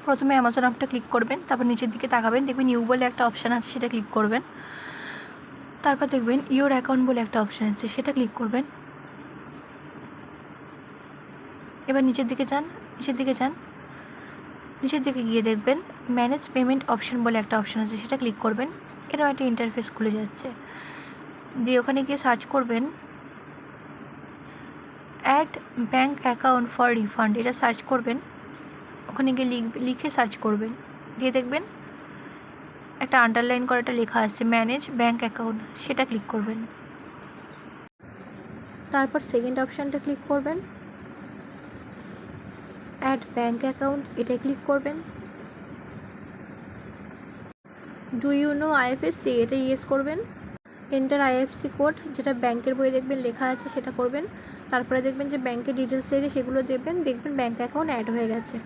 প্রথমে অ্যামাজন অ্যাপটা ক্লিক করবেন, তারপর নিচের দিকে তাকাবেন, দেখবেন ইউ বলে একটা অপশান আছে, সেটা ক্লিক করবেন। তারপর দেখবেন ইওর অ্যাকাউন্ট বলে একটা অপশান আছে, সেটা ক্লিক করবেন। এবার নিচের দিকে যান, নিচের দিকে গিয়ে দেখবেন ম্যানেজ পেমেন্ট অপশান বলে একটা অপশান আছে, সেটা ক্লিক করবেন। এরও একটা ইন্টারফেস খুলে যাচ্ছে, দিয়ে ওখানে গিয়ে সার্চ করবেন add bank account for refund, এটা সার্চ করবেন। ওখানে গিয়ে লিখে সার্চ করবেন, দিয়ে দেখবেন একটা আন্ডারলাইন করাটা লেখা আছে ম্যানেজ ব্যাঙ্ক অ্যাকাউন্ট, সেটা ক্লিক করবেন। তারপর সেকেন্ড অপশানটা ক্লিক করবেন, অ্যাড ব্যাঙ্ক অ্যাকাউন্ট, এটা ক্লিক করবেন। ডু ইউ নো আইএফএসসি, এটা ইয়েস করবেন। এন্টার আইএফএসসি কোড, যেটা ব্যাংকের বইয়ে দেখবেন লেখা আছে, সেটা করবেন। তারপরে দেখবেন যে ব্যাংকের ডিটেলস আছে সেগুলো দেবেন, দেখবেন ব্যাঙ্ক অ্যাকাউন্ট অ্যাড হয়ে গেছে।